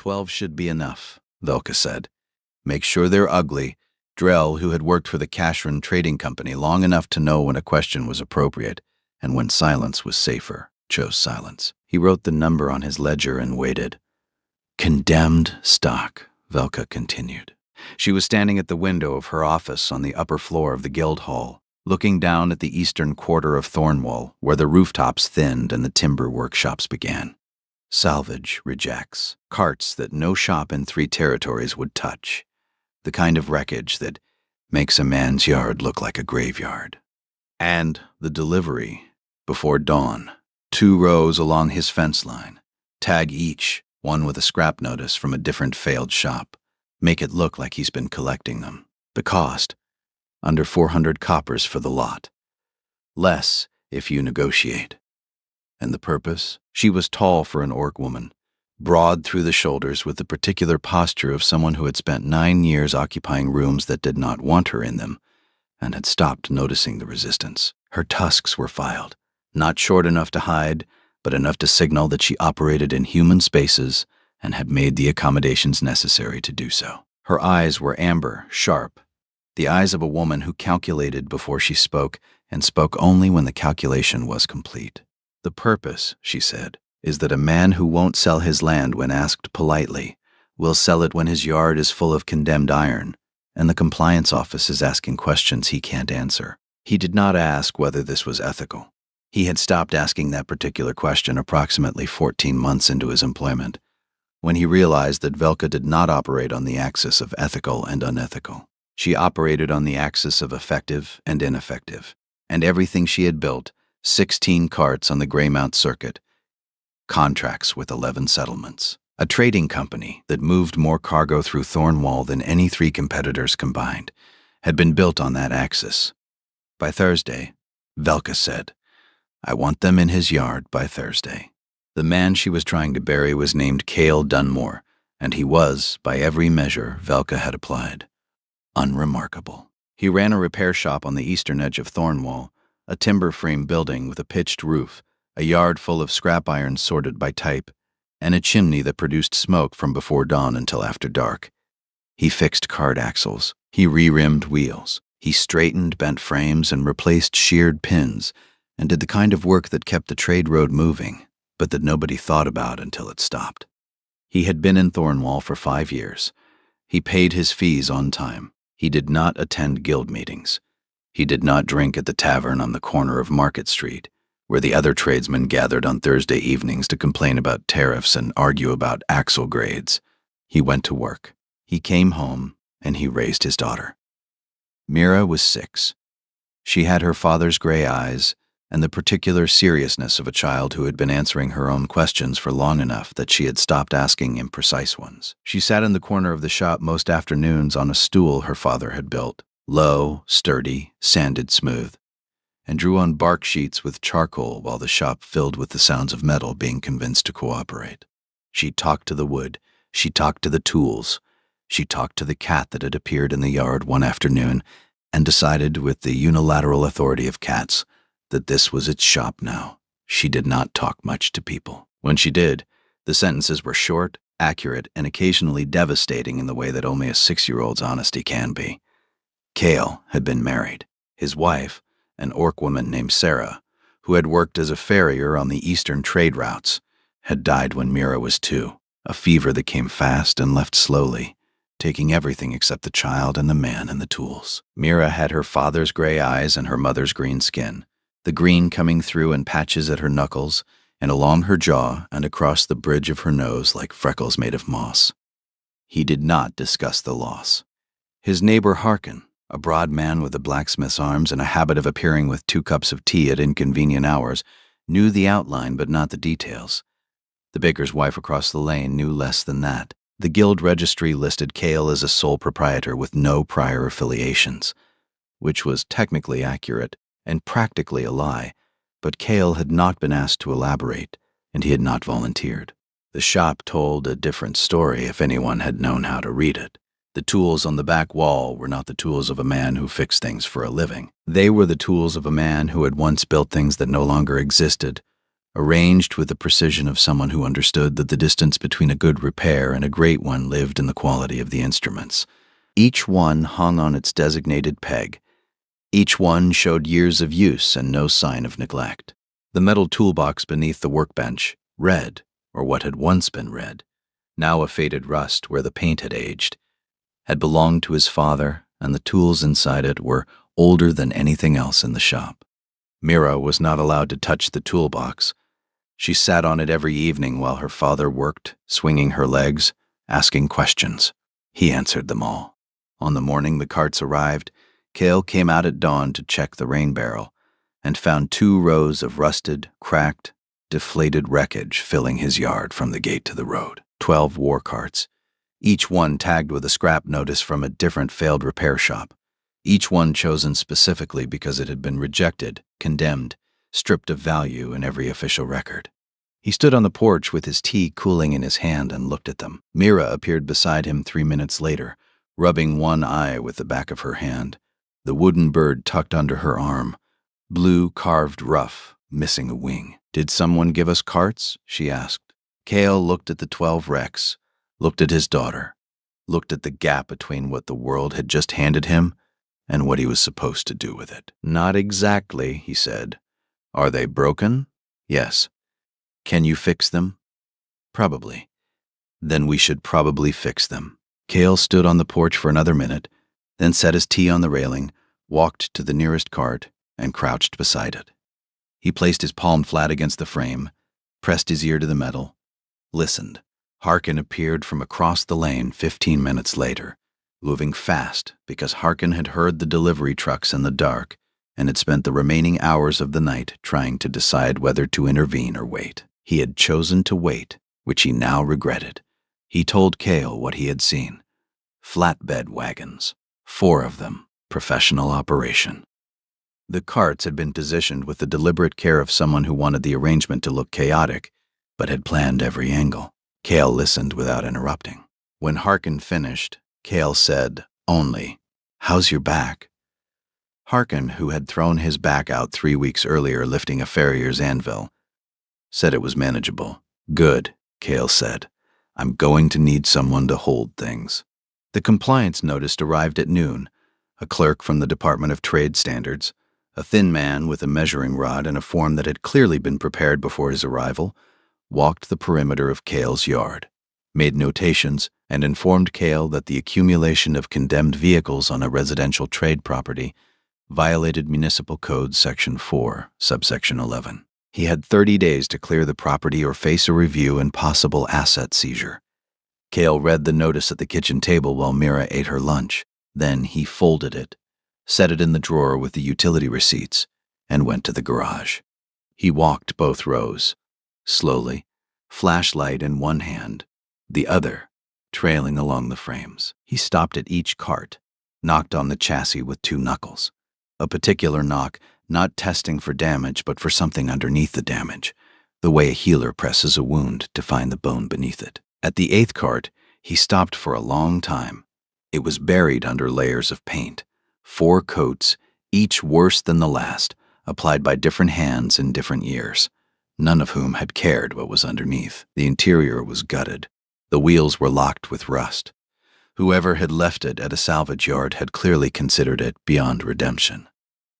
12 should be enough, Velka said. Make sure they're ugly. Drell, who had worked for the Cashran Trading Company long enough to know when a question was appropriate and when silence was safer, chose silence. He wrote the number on his ledger and waited. Condemned stock, Velka continued. She was standing at the window of her office on the upper floor of the guild hall, looking down at the eastern quarter of Thornwall, where the rooftops thinned and the timber workshops began. Salvage rejects, carts that no shop in 3 territories would touch, the kind of wreckage that makes a man's yard look like a graveyard. And the delivery, before dawn, 2 rows along his fence line, tag each, one with a scrap notice from a different failed shop, make it look like he's been collecting them. The cost, under 400 coppers for the lot. Less if you negotiate. And the purpose? She was tall for an orc woman, broad through the shoulders with the particular posture of someone who had spent 9 years occupying rooms that did not want her in them, and had stopped noticing the resistance. Her tusks were filed, not short enough to hide, but enough to signal that she operated in human spaces and had made the accommodations necessary to do so. Her eyes were amber, sharp, the eyes of a woman who calculated before she spoke and spoke only when the calculation was complete. The purpose, she said, is that a man who won't sell his land when asked politely will sell it when his yard is full of condemned iron, and the compliance office is asking questions he can't answer. He did not ask whether this was ethical. He had stopped asking that particular question approximately 14 months into his employment, when he realized that Velka did not operate on the axis of ethical and unethical. She operated on the axis of effective and ineffective, and everything she had built, 16 carts on the Greymount circuit, contracts with 11 settlements, a trading company that moved more cargo through Thornwall than any 3 competitors combined, had been built on that axis. By Thursday, Velka said, I want them in his yard by Thursday. The man she was trying to bury was named Cale Dunmore, and he was, by every measure Velka had applied, unremarkable. He ran a repair shop on the eastern edge of Thornwall, a timber frame building with a pitched roof, a yard full of scrap iron sorted by type, and a chimney that produced smoke from before dawn until after dark. He fixed cart axles, he re-rimmed wheels, he straightened bent frames and replaced sheared pins, and did the kind of work that kept the trade road moving, but that nobody thought about until it stopped. He had been in Thornwall for 5 years. He paid his fees on time. He did not attend guild meetings. He did not drink at the tavern on the corner of Market Street, where the other tradesmen gathered on Thursday evenings to complain about tariffs and argue about axle grades. He went to work. He came home, and he raised his daughter. Mira was 6. She had her father's gray eyes and the particular seriousness of a child who had been answering her own questions for long enough that she had stopped asking imprecise ones. She sat in the corner of the shop most afternoons on a stool her father had built, low, sturdy, sanded smooth, and drew on bark sheets with charcoal while the shop filled with the sounds of metal being convinced to cooperate. She talked to the wood, she talked to the tools, she talked to the cat that had appeared in the yard one afternoon and decided with the unilateral authority of cats that this was its shop now. She did not talk much to people. When she did, the sentences were short, accurate, and occasionally devastating in the way that only a 6-year-old's honesty can be. Cale had been married. His wife, an orc woman named Sarah, who had worked as a farrier on the eastern trade routes, had died when Mira was 2, a fever that came fast and left slowly, taking everything except the child and the man and the tools. Mira had her father's gray eyes and her mother's green skin, the green coming through in patches at her knuckles and along her jaw and across the bridge of her nose like freckles made of moss. He did not discuss the loss. His neighbor Harkin, a broad man with a blacksmith's arms and a habit of appearing with 2 cups of tea at inconvenient hours, knew the outline but not the details. The baker's wife across the lane knew less than that. The guild registry listed Cale as a sole proprietor with no prior affiliations, which was technically accurate and practically a lie, but Cale had not been asked to elaborate, and he had not volunteered. The shop told a different story if anyone had known how to read it. The tools on the back wall were not the tools of a man who fixed things for a living. They were the tools of a man who had once built things that no longer existed, arranged with the precision of someone who understood that the distance between a good repair and a great one lived in the quality of the instruments. Each one hung on its designated peg. Each one showed years of use and no sign of neglect. The metal toolbox beneath the workbench, red, or what had once been red, now a faded rust where the paint had aged, had belonged to his father, and the tools inside it were older than anything else in the shop. Mira was not allowed to touch the toolbox. She sat on it every evening while her father worked, swinging her legs, asking questions. He answered them all. On the morning the carts arrived, Cale came out at dawn to check the rain barrel and found 2 rows of rusted, cracked, deflated wreckage filling his yard from the gate to the road. 12 war carts, each one tagged with a scrap notice from a different failed repair shop, each one chosen specifically because it had been rejected, condemned, stripped of value in every official record. He stood on the porch with his tea cooling in his hand and looked at them. Mira appeared beside him 3 minutes later, rubbing one eye with the back of her hand, the wooden bird tucked under her arm, blue carved ruff, missing a wing. "Did someone give us carts?" she asked. Cale looked at the 12 wrecks, looked at his daughter, looked at the gap between what the world had just handed him and what he was supposed to do with it. "Not exactly," he said. "Are they broken?" "Yes." "Can you fix them?" "Probably." "Then we should probably fix them." Cale stood on the porch for another minute, then set his tea on the railing, walked to the nearest cart, and crouched beside it. He placed his palm flat against the frame, pressed his ear to the metal, listened. Harkin appeared from across the lane 15 minutes later, moving fast because Harkin had heard the delivery trucks in the dark and had spent the remaining hours of the night trying to decide whether to intervene or wait. He had chosen to wait, which he now regretted. He told Cale what he had seen. Flatbed wagons, 4 of them, professional operation. The carts had been positioned with the deliberate care of someone who wanted the arrangement to look chaotic, but had planned every angle. Cale listened without interrupting. When Harkin finished, Cale said, only, "How's your back?" Harkin, who had thrown his back out 3 weeks earlier lifting a farrier's anvil, said it was manageable. "Good," Cale said. "I'm going to need someone to hold things." The compliance notice arrived at noon. A clerk from the Department of Trade Standards, a thin man with a measuring rod and a form that had clearly been prepared before his arrival, walked the perimeter of Cale's yard, made notations, and informed Cale that the accumulation of condemned vehicles on a residential trade property violated Municipal Code Section 4, subsection 11. He had 30 days to clear the property or face a review and possible asset seizure. Cale read the notice at the kitchen table while Mira ate her lunch. Then he folded it, set it in the drawer with the utility receipts, and went to the garage. He walked both rows, slowly, flashlight in one hand, the other trailing along the frames. He stopped at each cart, knocked on the chassis with 2 knuckles. A particular knock, not testing for damage but for something underneath the damage, the way a healer presses a wound to find the bone beneath it. At the 8th cart, he stopped for a long time. It was buried under layers of paint, 4 coats, each worse than the last, applied by different hands in different years, none of whom had cared what was underneath. The interior was gutted. The wheels were locked with rust. Whoever had left it at a salvage yard had clearly considered it beyond redemption.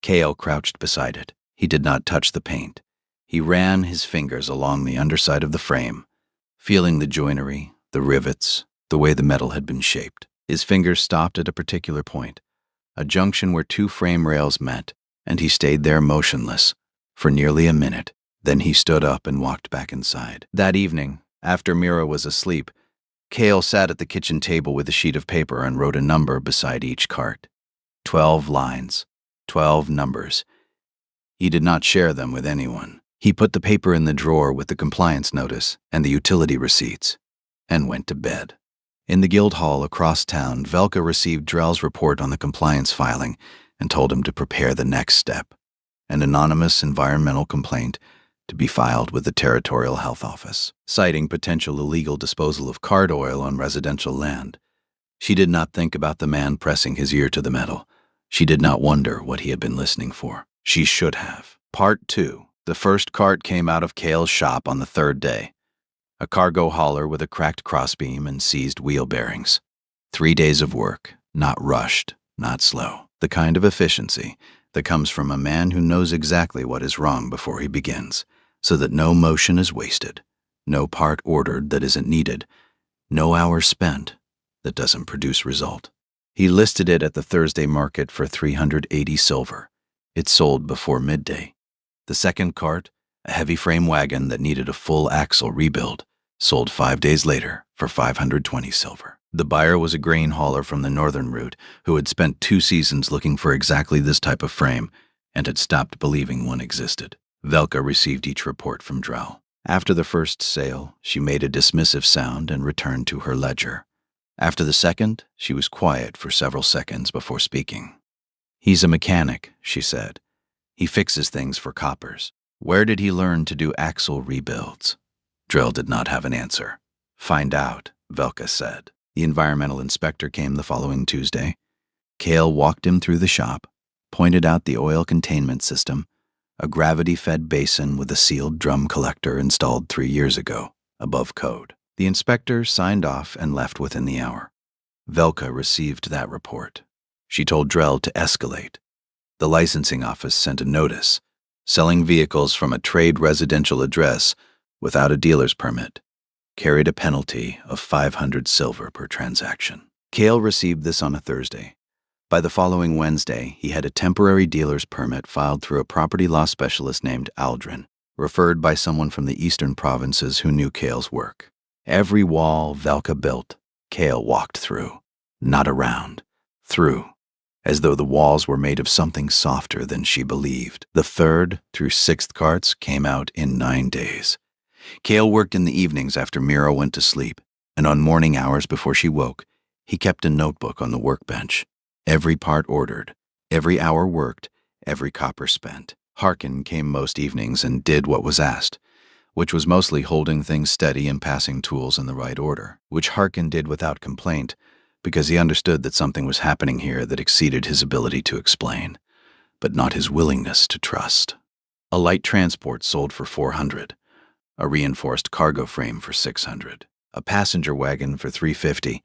Cale crouched beside it. He did not touch the paint. He ran his fingers along the underside of the frame, feeling the joinery, the rivets, the way the metal had been shaped. His fingers stopped at a particular point, a junction where 2 frame rails met, and he stayed there motionless for nearly a minute. Then he stood up and walked back inside. That evening, after Mira was asleep, Cale sat at the kitchen table with a sheet of paper and wrote a number beside each cart. 12 lines, 12 numbers. He did not share them with anyone. He put the paper in the drawer with the compliance notice and the utility receipts, and went to bed. In the guild hall across town, Velka received Drell's report on the compliance filing and told him to prepare the next step, an anonymous environmental complaint to be filed with the Territorial Health Office, citing potential illegal disposal of cart oil on residential land. She did not think about the man pressing his ear to the metal. She did not wonder what he had been listening for. She should have. Part 2. The The first cart came out of Kale's shop on the third day. A cargo hauler with a cracked crossbeam and seized wheel bearings. 3 days of work, not rushed, not slow. The kind of efficiency that comes from a man who knows exactly what is wrong before he begins, so that no motion is wasted, no part ordered that isn't needed, no hour spent that doesn't produce result. He listed it at the Thursday market for 380 silver. It sold before midday. The second cart, a heavy frame wagon that needed a full axle rebuild, sold 5 days later for 520 silver. The buyer was a grain hauler from the northern route who had spent 2 seasons looking for exactly this type of frame and had stopped believing one existed. Velka received each report from Drell. After the first sale, she made a dismissive sound and returned to her ledger. After the second, she was quiet for several seconds before speaking. "He's a mechanic," she said. "He fixes things for coppers. Where did he learn to do axle rebuilds?" Drell did not have an answer. "Find out," Velka said. The environmental inspector came the following Tuesday. Kale walked him through the shop, pointed out the oil containment system, a gravity-fed basin with a sealed drum collector installed 3 years ago, above code. The inspector signed off and left within the hour. Velka received that report. She told Drell to escalate. The licensing office sent a notice, selling vehicles from a trade residential address without a dealer's permit carried a penalty of 500 silver per transaction. Kale received this on a Thursday. By the following Wednesday, he had a temporary dealer's permit filed through a property law specialist named Aldrin, referred by someone from the eastern provinces who knew Kale's work. Every wall Velka built, Kale walked through, not around, through, as though the walls were made of something softer than she believed. The 3rd through 6th carts came out in 9 days. Kale worked in the evenings after Mira went to sleep, and on morning hours before she woke, he kept a notebook on the workbench. Every part ordered, every hour worked, every copper spent. Harkin came most evenings and did what was asked, which was mostly holding things steady and passing tools in the right order, which Harkin did without complaint, because he understood that something was happening here that exceeded his ability to explain, but not his willingness to trust. A light transport sold for 400, a reinforced cargo frame for 600, a passenger wagon for 350,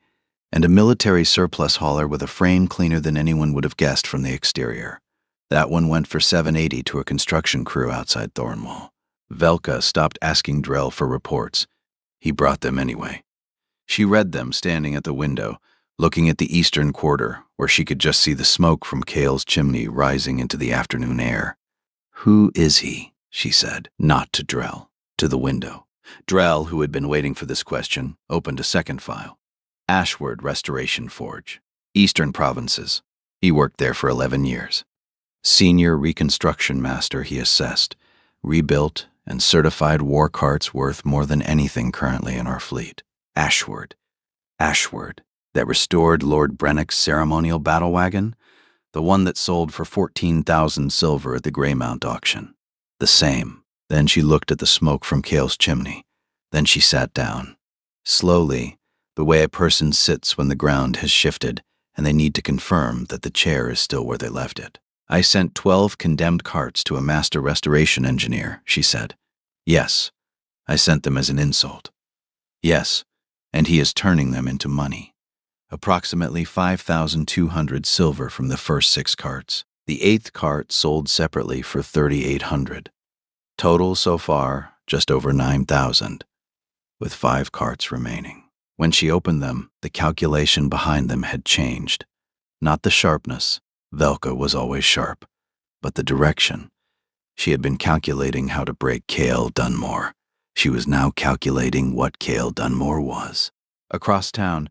and a military surplus hauler with a frame cleaner than anyone would have guessed from the exterior. That one went for 780 to a construction crew outside Thornwall. Velka stopped asking Drell for reports. He brought them anyway. She read them standing at the window, looking at the eastern quarter, where she could just see the smoke from Kale's chimney rising into the afternoon air. "Who is he?" she said, not to Drell, to the window. Drell, who had been waiting for this question, opened a second file. Ashward Restoration Forge, Eastern Provinces. He worked there for 11 years. Senior reconstruction master, he assessed, rebuilt, and certified war carts worth more than anything currently in our fleet. Ashward, that restored Lord Brennick's ceremonial battle wagon, the one that sold for 14,000 silver at the Greymount auction. The same. Then she looked at the smoke from Kale's chimney. Then she sat down. Slowly, the way a person sits when the ground has shifted and they need to confirm that the chair is still where they left it. "I sent 12 condemned carts to a master restoration engineer," she said. "Yes, I sent them as an insult. Yes, and he is turning them into money. Approximately 5,200 silver from the first 6 carts. The 8th cart sold separately for 3,800. Total so far, just over 9,000, with 5 carts remaining." When she opened them, the calculation behind them had changed. Not the sharpness, Velka was always sharp, but the direction. She had been calculating how to break Kale Dunmore. She was now calculating what Kale Dunmore was. Across town,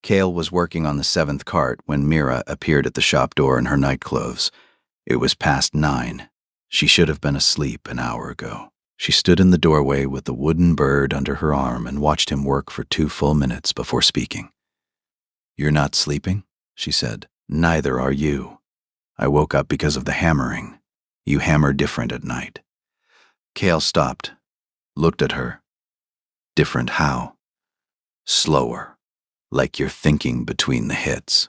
Kale was working on the 7th cart when Mira appeared at the shop door in her nightclothes. It was past 9. She should have been asleep an hour ago. She stood in the doorway with the wooden bird under her arm and watched him work for 2 full minutes before speaking. "You're not sleeping?" she said. "Neither are you. I woke up because of the hammering. You hammer different at night." Kale stopped, looked at her. "Different how?" "Slower, like you're thinking between the hits."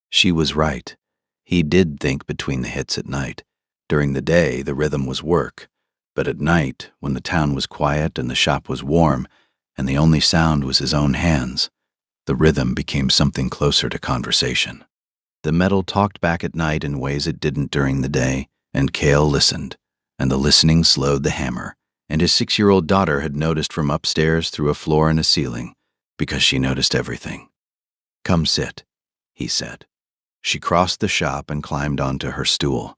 She was right. He did think between the hits at night. During the day, the rhythm was work. But at night, when the town was quiet and the shop was warm, and the only sound was his own hands, the rhythm became something closer to conversation. The metal talked back at night in ways it didn't during the day, and Cale listened, and the listening slowed the hammer, and his 6-year-old daughter had noticed from upstairs through a floor and a ceiling, because she noticed everything. "Come sit," he said. She crossed the shop and climbed onto her stool,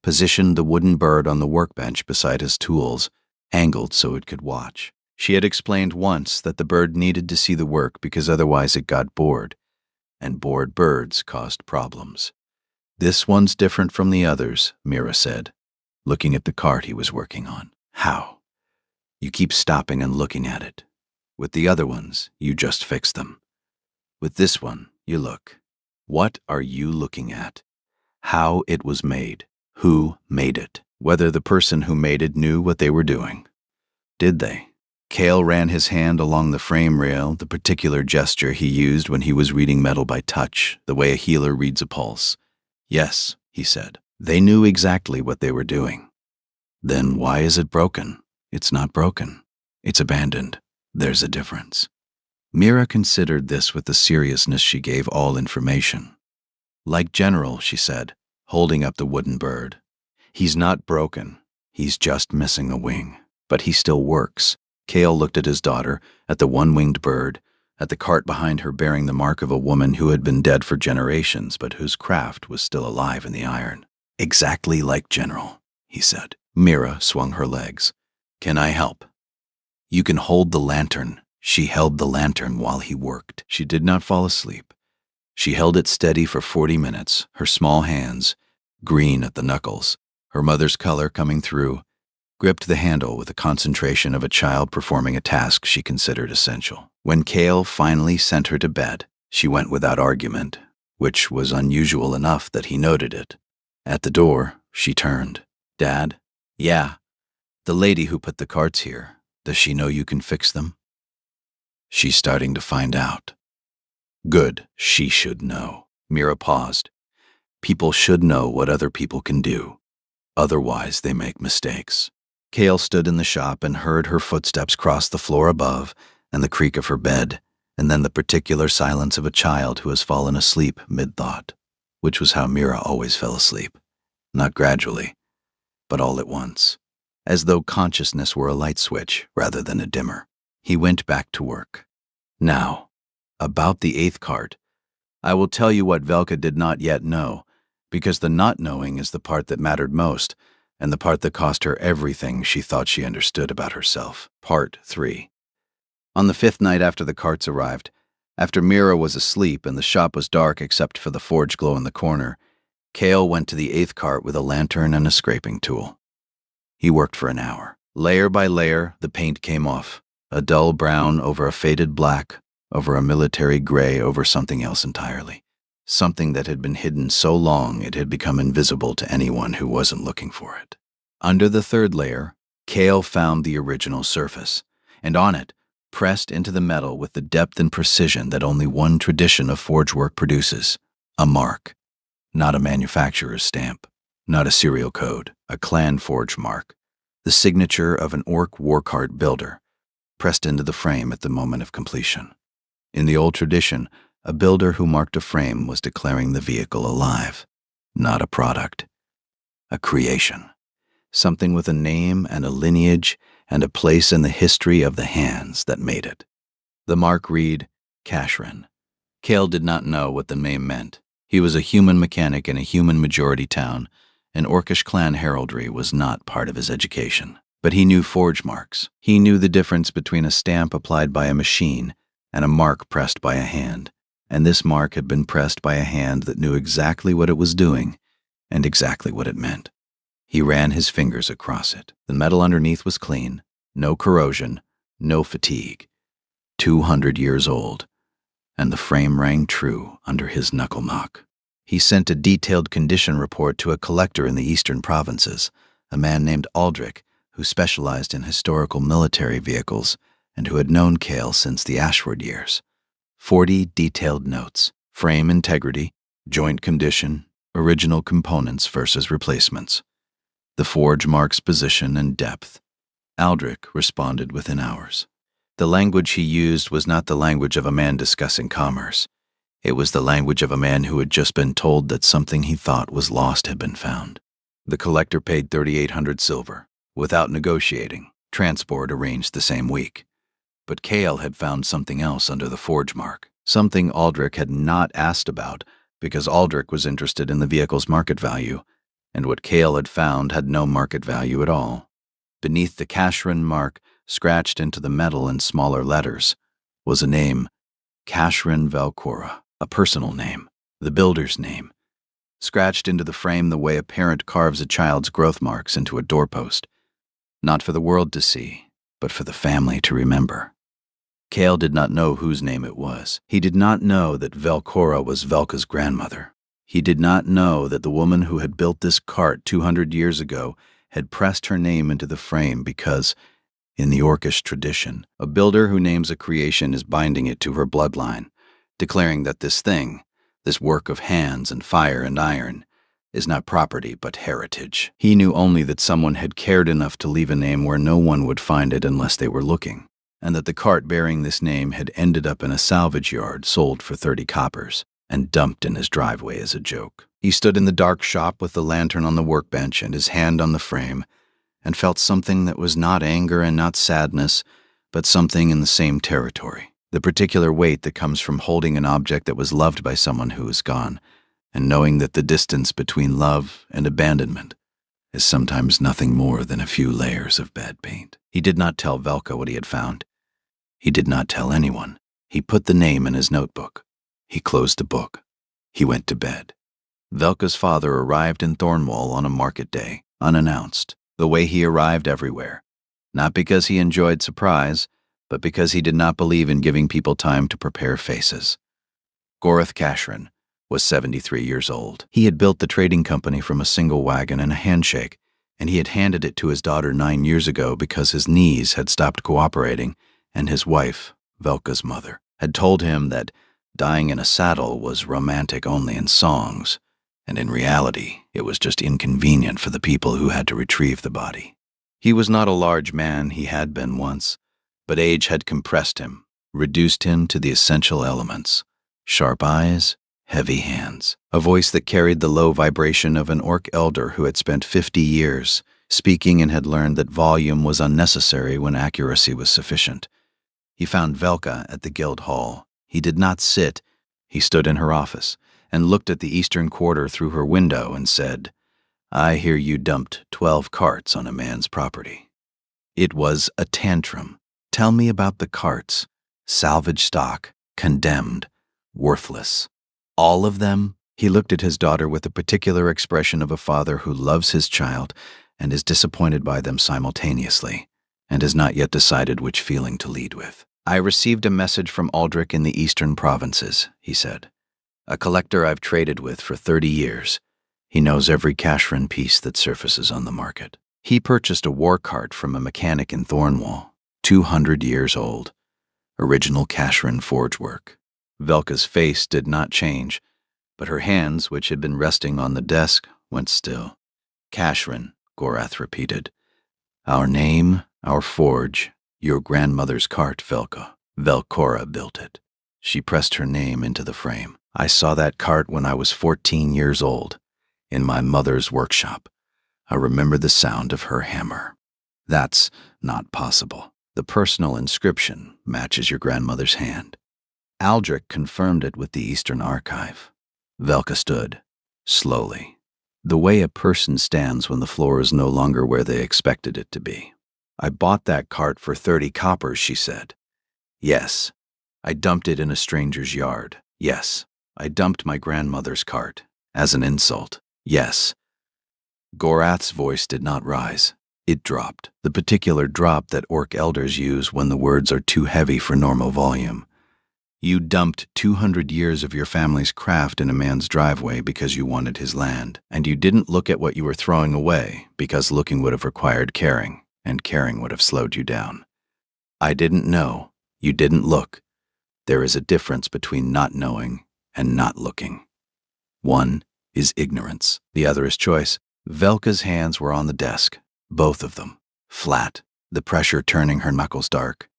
positioned the wooden bird on the workbench beside his tools, angled so it could watch. She had explained once that the bird needed to see the work because otherwise it got bored, and bored birds caused problems. "This one's different from the others," Mira said, looking at the cart he was working on. "How?" "You keep stopping and looking at it. With the other ones, you just fix them. With this one, you look. What are you looking at? How it was made. Who made it? Whether the person who made it knew what they were doing. Did they?" Cale ran his hand along the frame rail, the particular gesture he used when he was reading metal by touch, the way a healer reads a pulse. "Yes," he said. "They knew exactly what they were doing." "Then why is it broken?" "It's not broken. It's abandoned. There's a difference." Mira considered this with the seriousness she gave all information. "Like General," she said, holding up the wooden bird. "He's not broken. He's just missing a wing. But he still works." Cale looked at his daughter, at the one-winged bird, at the cart behind her bearing the mark of a woman who had been dead for generations but whose craft was still alive in the iron. "Exactly like General," he said. Mira swung her legs. "Can I help?" "You can hold the lantern." She held the lantern while he worked. She did not fall asleep. She held it steady for 40 minutes, her small hands, green at the knuckles, her mother's color coming through, gripped the handle with the concentration of a child performing a task she considered essential. When Cale finally sent her to bed, she went without argument, which was unusual enough that he noted it. At the door, she turned. "Dad?" "Yeah." "The lady who put the carts here, does she know you can fix them?" "She's starting to find out." "Good, she should know." Mira paused. "People should know what other people can do. Otherwise, they make mistakes." Cale stood in the shop and heard her footsteps cross the floor above and the creak of her bed, and then the particular silence of a child who has fallen asleep mid-thought, which was how Mira always fell asleep. Not gradually, but all at once, as though consciousness were a light switch rather than a dimmer. He went back to work. "Now, about the 8th cart, I will tell you what Velka did not yet know, because the not knowing is the part that mattered most, and the part that cost her everything she thought she understood about herself." Part 3. On the 5th night after the carts arrived, after Mira was asleep and the shop was dark except for the forge glow in the corner, Cale went to the 8th cart with a lantern and a scraping tool. He worked for an hour. Layer by layer, the paint came off, a dull brown over a faded black, over a military gray over something else entirely. Something that had been hidden so long it had become invisible to anyone who wasn't looking for it. Under the 3rd layer, Cale found the original surface, and on it, pressed into the metal with the depth and precision that only one tradition of forge work produces, a mark. Not a manufacturer's stamp, not a serial code, a clan forge mark, the signature of an orc war cart builder, pressed into the frame at the moment of completion. In the old tradition, a builder who marked a frame was declaring the vehicle alive, not a product, a creation, something with a name and a lineage and a place in the history of the hands that made it. The mark read, Cashrin. Cale did not know what the name meant. He was a human mechanic in a human majority town, and Orcish clan heraldry was not part of his education. But he knew forge marks. He knew the difference between a stamp applied by a machine and a mark pressed by a hand, and this mark had been pressed by a hand that knew exactly what it was doing and exactly what it meant. He ran his fingers across it. The metal underneath was clean, no corrosion, no fatigue. 200 years old, and the frame rang true under his knuckle knock. He sent a detailed condition report to a collector in the eastern provinces, a man named Aldrich, who specialized in historical military vehicles and who had known Cale since the Ashford years. 40 detailed notes: frame integrity, joint condition, original components versus replacements. the forge mark's position and depth. Aldrich responded within hours. The language he used was not the language of a man discussing commerce. It was the language of a man who had just been told that something he thought was lost had been found. The collector paid 3,800 silver, without negotiating, transport arranged the same week. But Cale had found something else under the forge mark, something Aldrich had not asked about because Aldrich was interested in the vehicle's market value, and what Cale had found had no market value at all. Beneath the Cashrin mark, scratched into the metal in smaller letters, was a name, Cashrin Velcora, a personal name, the builder's name, scratched into the frame the way a parent carves a child's growth marks into a doorpost, not for the world to see, but for the family to remember. Cale did not know whose name it was. He did not know that Velcora was Velka's grandmother. He did not know that the woman who had built this cart 200 years ago had pressed her name into the frame because, in the Orcish tradition, a builder who names a creation is binding it to her bloodline, declaring that this thing, this work of hands and fire and iron, is not property but heritage. He knew only that someone had cared enough to leave a name where no one would find it unless they were looking, and that the cart bearing this name had ended up in a salvage yard sold for 30 coppers and dumped in his driveway as a joke. He stood in the dark shop with the lantern on the workbench and his hand on the frame, and felt something that was not anger and not sadness, but something in the same territory, the particular weight that comes from holding an object that was loved by someone who is gone, and knowing that the distance between love and abandonment is sometimes nothing more than a few layers of bad paint. He did not tell Velka what he had found. He did not tell anyone. He put the name in his notebook. He closed the book. He went to bed. Velka's father arrived in Thornwall on a market day, unannounced, the way he arrived everywhere, not because he enjoyed surprise, but because he did not believe in giving people time to prepare faces. Gorath Cashrin was 73 years old. He had built the trading company from a single wagon and a handshake, and he had handed it to his daughter 9 years ago because his knees had stopped cooperating, and his wife, Velka's mother, had told him that dying in a saddle was romantic only in songs, and in reality, it was just inconvenient for the people who had to retrieve the body. He was not a large man, he had been once, but age had compressed him, reduced him to the essential elements: sharp eyes, heavy hands, a voice that carried the low vibration of an orc elder who had spent 50 years speaking and had learned that volume was unnecessary when accuracy was sufficient. He found Velka at the guild hall. He did not sit. He stood in her office and looked at the eastern quarter through her window and said, "I hear you dumped 12 carts on a man's property." It was a tantrum. Tell me about the carts. Salvage stock, condemned, worthless. All of them? He looked at his daughter with the particular expression of a father who loves his child and is disappointed by them simultaneously, and has not yet decided which feeling to lead with. "I received a message from Aldrich in the eastern provinces," he said. "A collector I've traded with for 30 years. He knows every Cashrin piece that surfaces on the market. He purchased a war cart from a mechanic in Thornwall, 200 years old. Original Cashrin forge work." Velka's face did not change, but her hands, which had been resting on the desk, went still. "Cashrin," Gorath repeated. "Our name, our forge, your grandmother's cart, Velka. Velcora built it. She pressed her name into the frame. I saw that cart when I was 14 years old, in my mother's workshop. I remember the sound of her hammer." "That's not possible. The personal inscription matches your grandmother's hand." Aldrich confirmed it with the Eastern Archive. Velka stood, slowly, the way a person stands when the floor is no longer where they expected it to be. "I bought that cart for 30 coppers, she said. Yes. I dumped it in a stranger's yard. Yes. I dumped my grandmother's cart. As an insult. Yes." Gorath's voice did not rise. It dropped, the particular drop that orc elders use when the words are too heavy for normal volume. "You dumped 200 years of your family's craft in a man's driveway because you wanted his land, and you didn't look at what you were throwing away because looking would have required caring, and caring would have slowed you down. I didn't know. You didn't look. There is a difference between not knowing and not looking. One is ignorance. The other is choice." Velka's hands were on the desk, both of them, flat, the pressure turning her knuckles dark.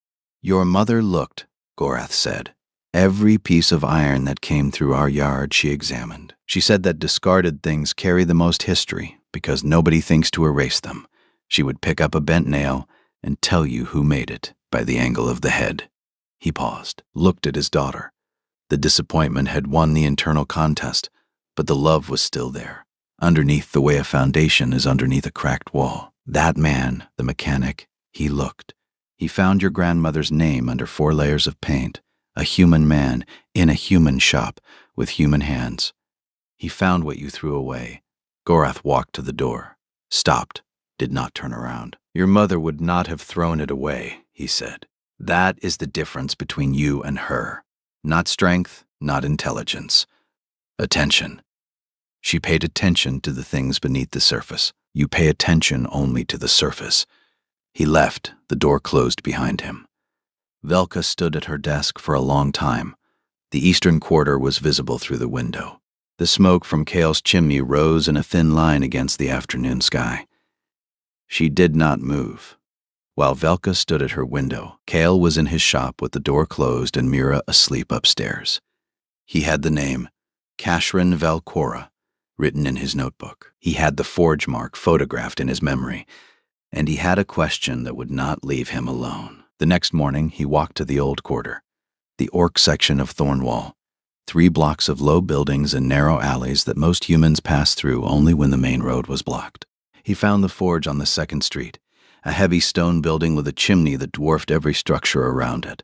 "Your mother looked," Gorath said. "Every piece of iron that came through our yard she examined. She said that discarded things carry the most history because nobody thinks to erase them. She would pick up a bent nail and tell you who made it by the angle of the head." He paused, looked at his daughter. The disappointment had won the internal contest, but the love was still there, underneath the way a foundation is underneath a cracked wall. That man, the mechanic, he looked. He found your grandmother's name under 4 layers of paint, a human man in a human shop with human hands. He found what you threw away. Gorath walked to the door, stopped, did not turn around. "Your mother would not have thrown it away," he said. "That is the difference between you and her. Not strength, not intelligence. Attention. She paid attention to the things beneath the surface. You pay attention only to the surface." He left, the door closed behind him. Velka stood at her desk for a long time. The eastern quarter was visible through the window. The smoke from Cale's chimney rose in a thin line against the afternoon sky. She did not move. While Velka stood at her window, Cale was in his shop with the door closed and Mira asleep upstairs. He had the name, Kashrin Velkora, written in his notebook. He had the forge mark photographed in his memory, and he had a question that would not leave him alone. The next morning, he walked to the old quarter, the Orc section of Thornwall, 3 blocks of low buildings and narrow alleys that most humans passed through only when the main road was blocked. He found the forge on the 2nd Street, a heavy stone building with a chimney that dwarfed every structure around it.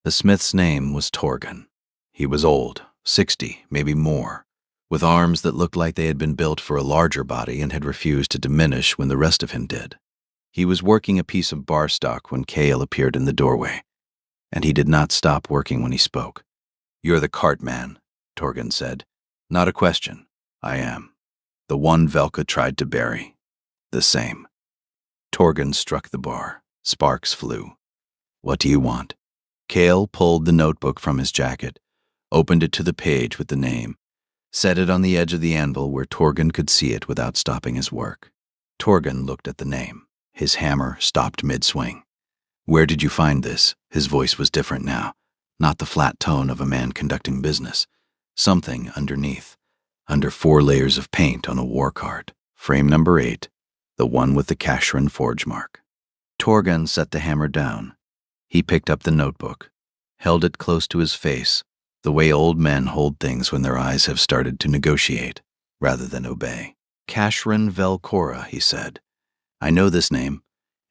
The smith's name was Torgan. He was old, 60, maybe more, with arms that looked like they had been built for a larger body and had refused to diminish when the rest of him did. He was working a piece of bar stock when Cale appeared in the doorway, and he did not stop working when he spoke. "You're the cart man," Torgan said. "Not a question. I am. The one Velka tried to bury. The same." Torgan struck the bar. Sparks flew. "What do you want?" Cale pulled the notebook from his jacket, opened it to the page with the name, set it on the edge of the anvil where Torgan could see it without stopping his work. Torgan looked at the name. His hammer stopped mid-swing. "Where did you find this?" His voice was different now, not the flat tone of a man conducting business. Something underneath, under 4 layers of paint on a war cart. Frame number 8, the one with the Kashrin forge mark. Torgan set the hammer down. He picked up the notebook, held it close to his face, the way old men hold things when their eyes have started to negotiate, rather than obey. "Kashrin Velkora," he said. "I know this name.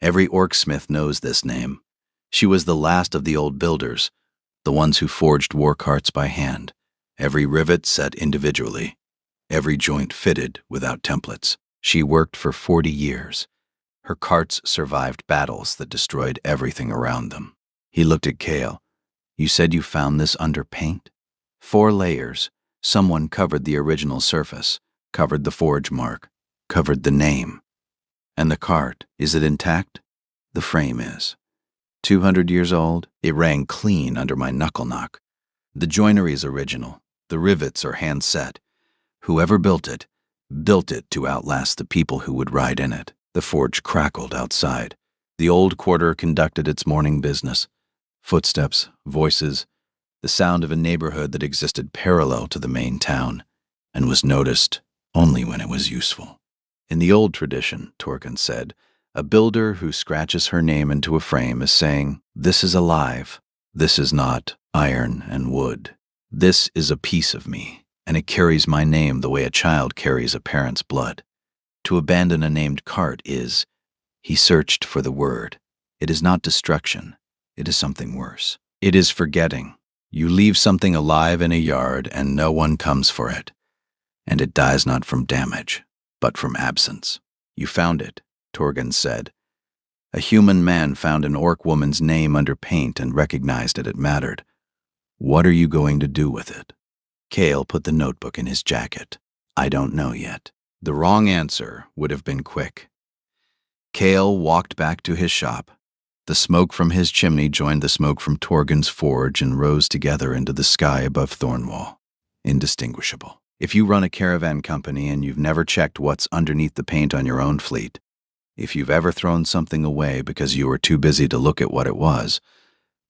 Every orc smith knows this name. She was the last of the old builders, the ones who forged war carts by hand, every rivet set individually, every joint fitted without templates. She worked for 40 years. Her carts survived battles that destroyed everything around them." He looked at Cale. "You said you found this under paint?" 4 layers. Someone covered the original surface, covered the forge mark, covered the name. "And the cart, is it intact?" "The frame is." 200 years old? It rang clean under my knuckle knock. "The joinery's original. The rivets are hand set. Whoever built it to outlast the people who would ride in it." The forge crackled outside. The old quarter conducted its morning business. Footsteps, voices, the sound of a neighborhood that existed parallel to the main town, and was noticed only when it was useful. "In the old tradition," Torgan said, "a builder who scratches her name into a frame is saying, 'This is alive. This is not iron and wood. This is a piece of me, and it carries my name the way a child carries a parent's blood.' To abandon a named cart is," he searched for the word, "it is not destruction. It is something worse. It is forgetting. You leave something alive in a yard and no one comes for it. And it dies not from damage, but from absence." "You found it," Torgan said. "A human man found an orc woman's name under paint and recognized it mattered. What are you going to do with it?" Cale put the notebook in his jacket. "I don't know yet." The wrong answer would have been quick. Cale walked back to his shop. The smoke from his chimney joined the smoke from Torgan's forge and rose together into the sky above Thornwall, indistinguishable. If you run a caravan company and you've never checked what's underneath the paint on your own fleet, if you've ever thrown something away because you were too busy to look at what it was,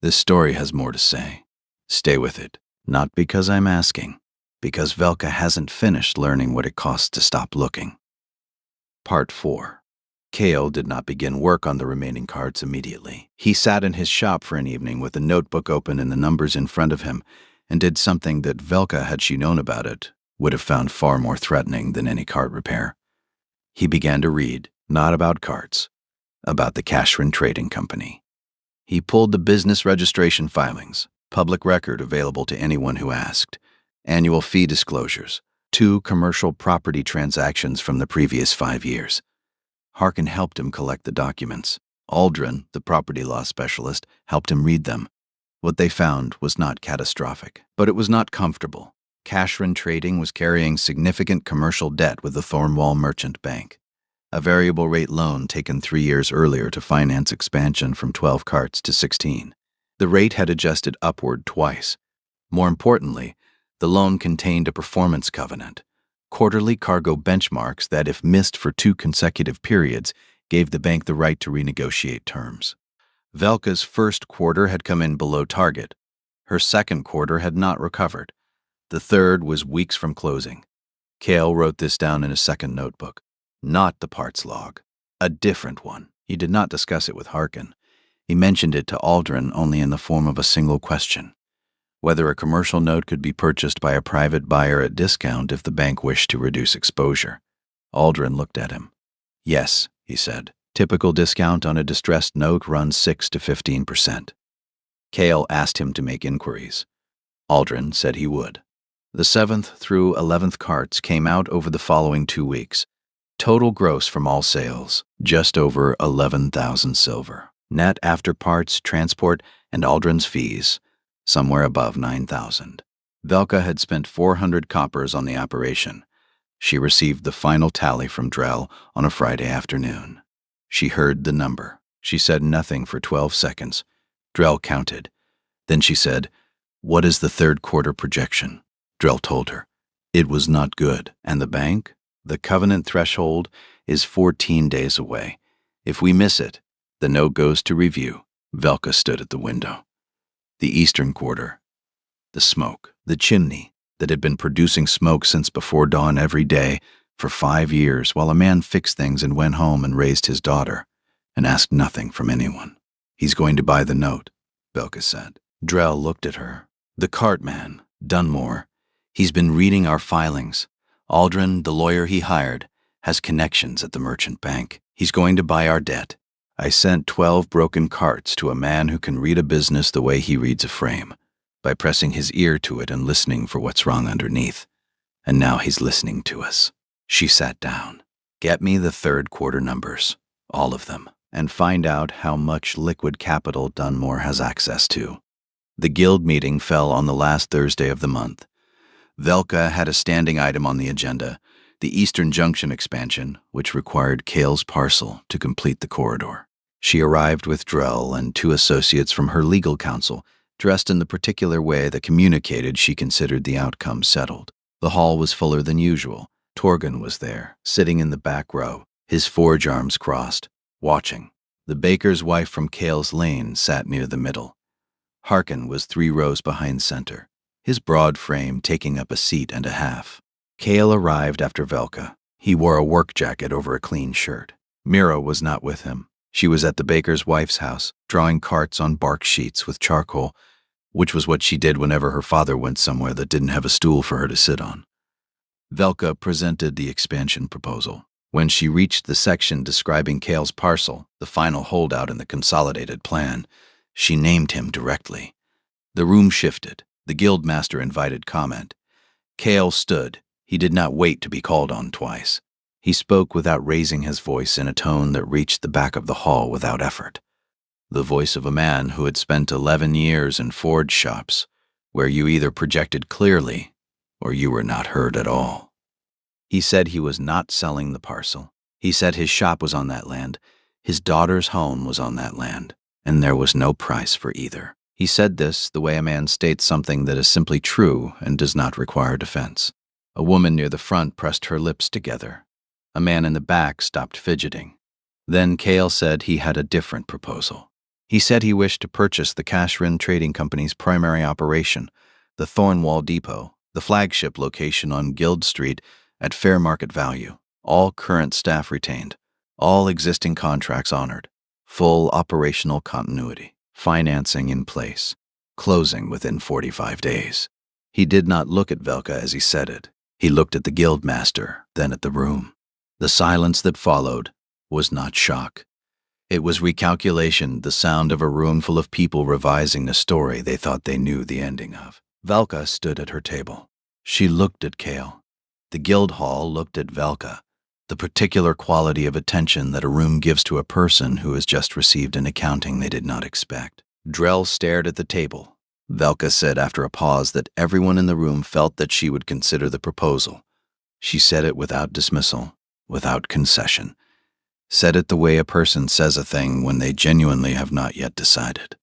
this story has more to say. Stay with it, not because I'm asking, because Velka hasn't finished learning what it costs to stop looking. Part 4. Kale did not begin work on the remaining cards immediately. He sat in his shop for an evening with a notebook open and the numbers in front of him, and did something that Velka, had she known about it, would have found far more threatening than any cart repair. He began to read, not about carts, about the Cashrin Trading Company. He pulled the business registration filings, public record available to anyone who asked, annual fee disclosures, 2 commercial property transactions from the previous 5 years. Harkin helped him collect the documents. Aldrin, the property law specialist, helped him read them. What they found was not catastrophic, but it was not comfortable. Cashrin Trading was carrying significant commercial debt with the Thornwall Merchant Bank, a variable rate loan taken 3 years earlier to finance expansion from 12 carts to 16. The rate had adjusted upward twice. More importantly, the loan contained a performance covenant, quarterly cargo benchmarks that, if missed for 2 consecutive periods, gave the bank the right to renegotiate terms. Velka's first quarter had come in below target. Her second quarter had not recovered. The third was weeks from closing. Cale wrote this down in a second notebook. Not the parts log. A different one. He did not discuss it with Harkin. He mentioned it to Aldrin only in the form of a single question: whether a commercial note could be purchased by a private buyer at discount if the bank wished to reduce exposure. Aldrin looked at him. Yes, he said. Typical discount on a distressed note runs 6 to 15%. Cale asked him to make inquiries. Aldrin said he would. The 7th through 11th carts came out over the following 2 weeks. Total gross from all sales, just over 11,000 silver. Net after parts, transport, and Aldrin's fees, somewhere above 9,000. Velka had spent 400 coppers on the operation. She received the final tally from Drell on a Friday afternoon. She heard the number. She said nothing for 12 seconds. Drell counted. Then she said, "What is the third quarter projection?" Drell told her. It was not good. And the bank? The covenant threshold is 14 days away. If we miss it, the note goes to review. Velka stood at the window. The eastern quarter. The smoke, the chimney that had been producing smoke since before dawn every day for 5 years, while a man fixed things and went home and raised his daughter and asked nothing from anyone. He's going to buy the note, Velka said. Drell looked at her. The cart man, Dunmore. He's been reading our filings. Aldrin, the lawyer he hired, has connections at the merchant bank. He's going to buy our debt. I sent 12 broken carts to a man who can read a business the way he reads a frame, by pressing his ear to it and listening for what's wrong underneath. And now he's listening to us. She sat down. Get me the third quarter numbers, all of them, and find out how much liquid capital Dunmore has access to. The guild meeting fell on the last Thursday of the month. Velka had a standing item on the agenda, the Eastern Junction expansion, which required Cale's parcel to complete the corridor. She arrived with Drell and 2 associates from her legal counsel, dressed in the particular way that communicated she considered the outcome settled. The hall was fuller than usual. Torgan was there, sitting in the back row, his forge arms crossed, watching. The baker's wife from Cale's Lane sat near the middle. Harkin was 3 rows behind center, his broad frame taking up a seat and a half. Cale arrived after Velka. He wore a work jacket over a clean shirt. Mira was not with him. She was at the baker's wife's house, drawing carts on bark sheets with charcoal, which was what she did whenever her father went somewhere that didn't have a stool for her to sit on. Velka presented the expansion proposal. When she reached the section describing Cale's parcel, the final holdout in the consolidated plan, she named him directly. The room shifted. The guildmaster invited comment. Cale stood. He did not wait to be called on twice. He spoke without raising his voice in a tone that reached the back of the hall without effort. The voice of a man who had spent 11 years in forge shops, where you either projected clearly or you were not heard at all. He said he was not selling the parcel. He said his shop was on that land, his daughter's home was on that land, and there was no price for either. He said this the way a man states something that is simply true and does not require defense. A woman near the front pressed her lips together. A man in the back stopped fidgeting. Then Cale said he had a different proposal. He said he wished to purchase the Cashrin Trading Company's primary operation, the Thornwall Depot, the flagship location on Guild Street, at fair market value, all current staff retained, all existing contracts honored, full operational continuity, financing in place, closing within 45 days. He did not look at Velka as he said it. He looked at the guildmaster, then at the room. The silence that followed was not shock. It was recalculation, the sound of a room full of people revising a story they thought they knew the ending of. Velka stood at her table. She looked at Cale. The guild hall looked at Velka, the particular quality of attention that a room gives to a person who has just received an accounting they did not expect. Drell stared at the table. Velka said after a pause that everyone in the room felt that she would consider the proposal. She said it without dismissal, without concession. Said it the way a person says a thing when they genuinely have not yet decided.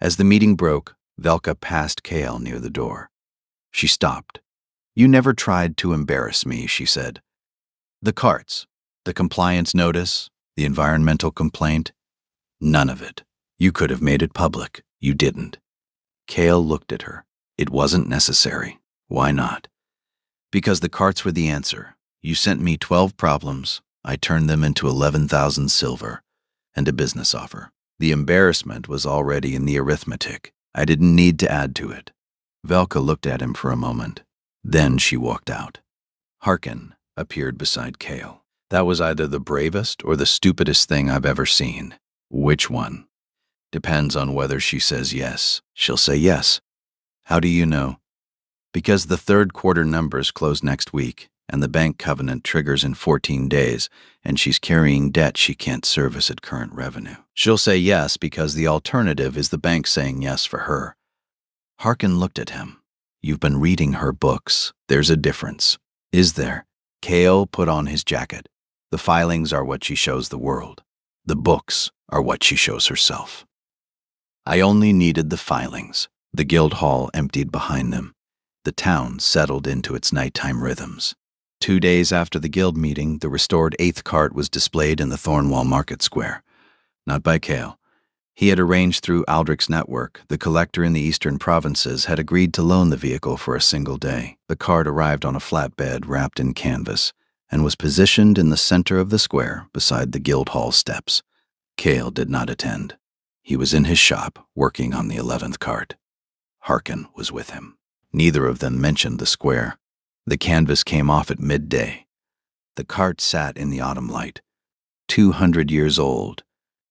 As the meeting broke, Velka passed Cale near the door. She stopped. "You never tried to embarrass me," she said. "The carts, the compliance notice, the environmental complaint, none of it. You could have made it public. You didn't." Cale looked at her. "It wasn't necessary. Why not?" "Because the carts were the answer. You sent me 12 problems. I turned them into 11,000 silver and a business offer. The embarrassment was already in the arithmetic. I didn't need to add to it." Velka looked at him for a moment. Then she walked out. Harkin appeared beside Cale. "That was either the bravest or the stupidest thing I've ever seen." "Which one?" "Depends on whether she says yes. She'll say yes." "How do you know?" "Because the third quarter numbers close next week, and the bank covenant triggers in 14 days, and she's carrying debt she can't service at current revenue. She'll say yes because the alternative is the bank saying yes for her." Harkin looked at him. "You've been reading her books. There's a difference." "Is there?" Cale put on his jacket. "The filings are what she shows the world. The books are what she shows herself." I only needed the filings. The guild hall emptied behind them. The town settled into its nighttime rhythms. 2 days after the guild meeting, the restored 8th cart was displayed in the Thornwall Market Square. Not by Cale. He had arranged through Aldrich's network. The collector in the eastern provinces had agreed to loan the vehicle for a single day. The cart arrived on a flatbed wrapped in canvas and was positioned in the center of the square beside the guild hall steps. Cale did not attend. He was in his shop working on the 11th cart. Harkin was with him. Neither of them mentioned the square. The canvas came off at midday. The cart sat in the autumn light, 200 years old,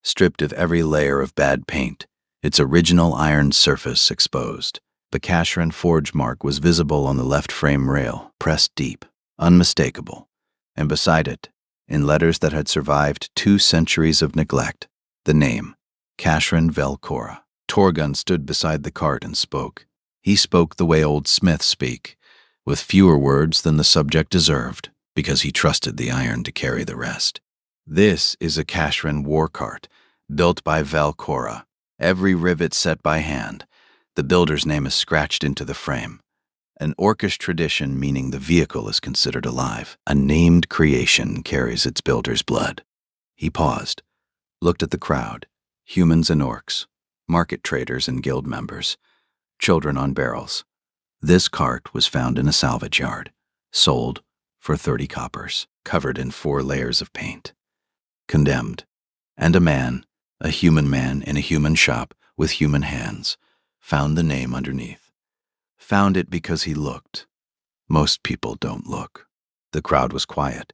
stripped of every layer of bad paint, its original iron surface exposed. The Cashrin forge mark was visible on the left frame rail, pressed deep, unmistakable, and beside it, in letters that had survived 2 centuries of neglect, the name, Cashrin Velcora. Torgun stood beside the cart and spoke. He spoke the way old Smiths speak, with fewer words than the subject deserved, because he trusted the iron to carry the rest. "This is a Cashrin war cart, built by Velcora, every rivet set by hand. The builder's name is scratched into the frame. An Orcish tradition meaning the vehicle is considered alive. A named creation carries its builder's blood." He paused, looked at the crowd, humans and orcs, market traders and guild members, children on barrels. This cart was found in a salvage yard, sold for 30 coppers, covered in 4 layers of paint. Condemned. And a human man in a human shop with human hands, found the name underneath. Found it because he looked. Most people don't look. The crowd was quiet.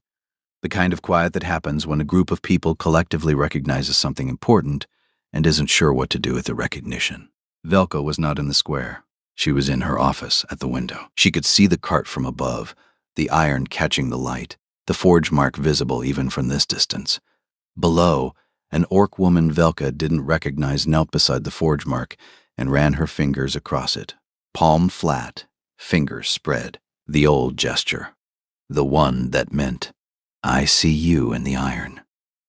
The kind of quiet that happens when a group of people collectively recognizes something important and isn't sure what to do with the recognition. Velka was not in the square. She was in her office at the window. She could see the cart from above, the iron catching the light, the forge mark visible even from this distance. Below, an orc woman Velka didn't recognize knelt beside the forge mark and ran her fingers across it. Palm flat, fingers spread, the old gesture. The one that meant, "I see you in the iron."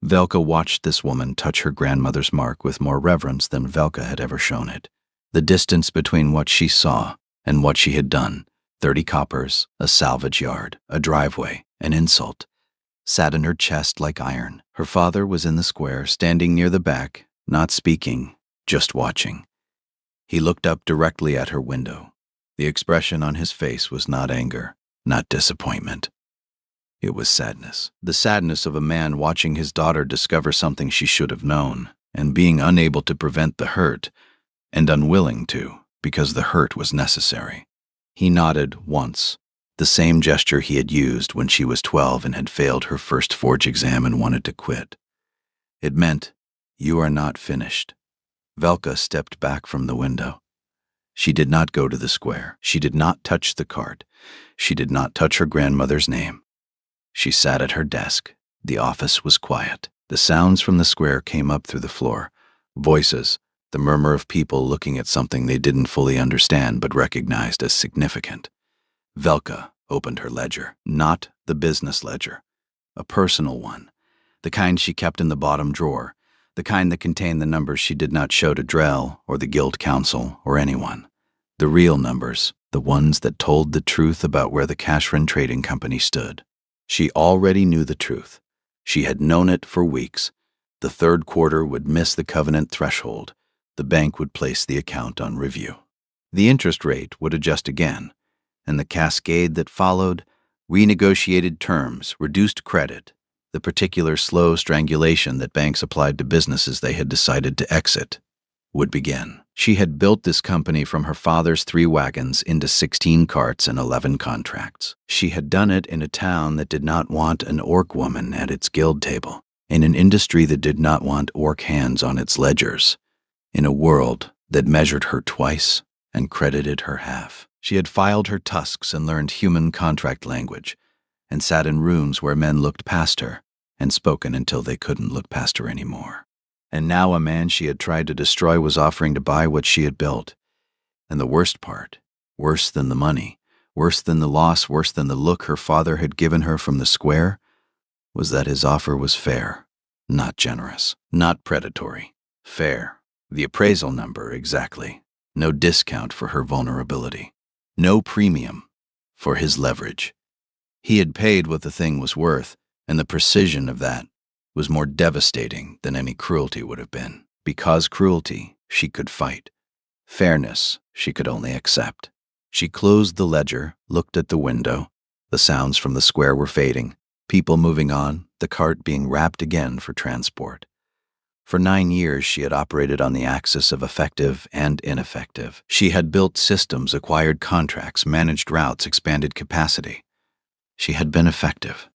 Velka watched this woman touch her grandmother's mark with more reverence than Velka had ever shown it. The distance between what she saw and what she had done 30 coppers, a salvage yard, a driveway, an insult, sat in her chest like iron. Her father was in the square, standing near the back, not speaking, just watching. He looked up directly at her window. The expression on his face was not anger, not disappointment. It was sadness. The sadness of a man watching his daughter discover something she should have known, and being unable to prevent the hurt, and unwilling to, because the hurt was necessary. He nodded once, the same gesture he had used when she was 12 and had failed her first forge exam and wanted to quit. It meant, "You are not finished." Velka stepped back from the window. She did not go to the square. She did not touch the cart. She did not touch her grandmother's name. She sat at her desk. The office was quiet. The sounds from the square came up through the floor. Voices, the murmur of people looking at something they didn't fully understand but recognized as significant. Velka opened her ledger, not the business ledger, a personal one, the kind she kept in the bottom drawer, the kind that contained the numbers she did not show to Drell or the Guild Council or anyone. The real numbers, the ones that told the truth about where the Cashrin Trading Company stood. She already knew the truth. She had known it for weeks. The third quarter would miss the covenant threshold. The bank would place the account on review. The interest rate would adjust again, and the cascade that followed, renegotiated terms, reduced credit, the particular slow strangulation that banks applied to businesses they had decided to exit, would begin. She had built this company from her father's 3 wagons into 16 carts and 11 contracts. She had done it in a town that did not want an orc woman at its guild table, in an industry that did not want orc hands on its ledgers, in a world that measured her twice and credited her half. She had filed her tusks and learned human contract language, and sat in rooms where men looked past her and spoken until they couldn't look past her anymore. And now a man she had tried to destroy was offering to buy what she had built. And the worst part, worse than the money, worse than the loss, worse than the look her father had given her from the square, was that his offer was fair, not generous, not predatory. Fair. The appraisal number, exactly. No discount for her vulnerability. No premium for his leverage. He had paid what the thing was worth, and the precision of that was more devastating than any cruelty would have been. Because cruelty, she could fight. Fairness, she could only accept. She closed the ledger, looked at the window. The sounds from the square were fading, people moving on, the cart being wrapped again for transport. For 9 years, she had operated on the axis of effective and ineffective. She had built systems, acquired contracts, managed routes, expanded capacity. She had been effective.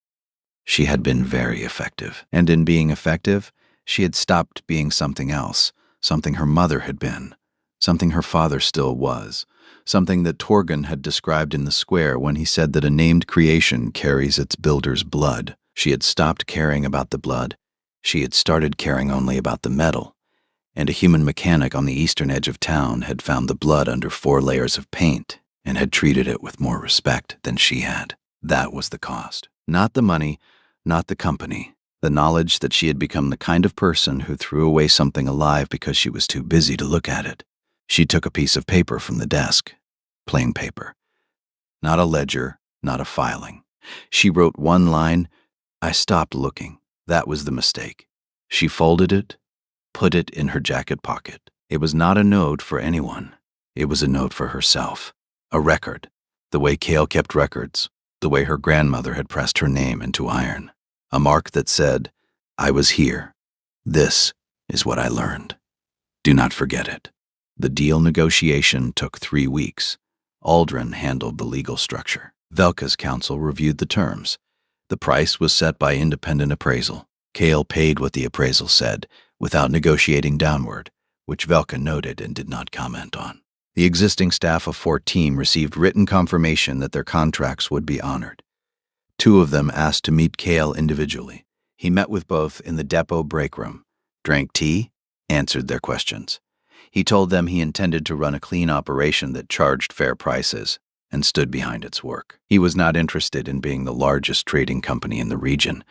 She had been very effective. And in being effective, she had stopped being something else, something her mother had been, something her father still was, something that Torgon had described in the square when he said that a named creation carries its builder's blood. She had stopped caring about the blood. She had started caring only about the metal, and a human mechanic on the eastern edge of town had found the blood under 4 layers of paint and had treated it with more respect than she had. That was the cost. Not the money, not the company, the knowledge that she had become the kind of person who threw away something alive because she was too busy to look at it. She took a piece of paper from the desk, plain paper. Not a ledger, not a filing. She wrote one line, "I stopped looking. That was the mistake." She folded it, put it in her jacket pocket. It was not a note for anyone. It was a note for herself. A record, the way Kale kept records, the way her grandmother had pressed her name into iron. A mark that said, "I was here. This is what I learned. Do not forget it." The deal negotiation took 3 weeks. Aldrin handled the legal structure. Velka's counsel reviewed the terms. The price was set by independent appraisal. Kale paid what the appraisal said, without negotiating downward, which Velka noted and did not comment on. The existing staff of 14 received written confirmation that their contracts would be honored. 2 of them asked to meet Kale individually. He met with both in the depot break room, drank tea, answered their questions. He told them he intended to run a clean operation that charged fair prices and stood behind its work. He was not interested in being the largest trading company in the region.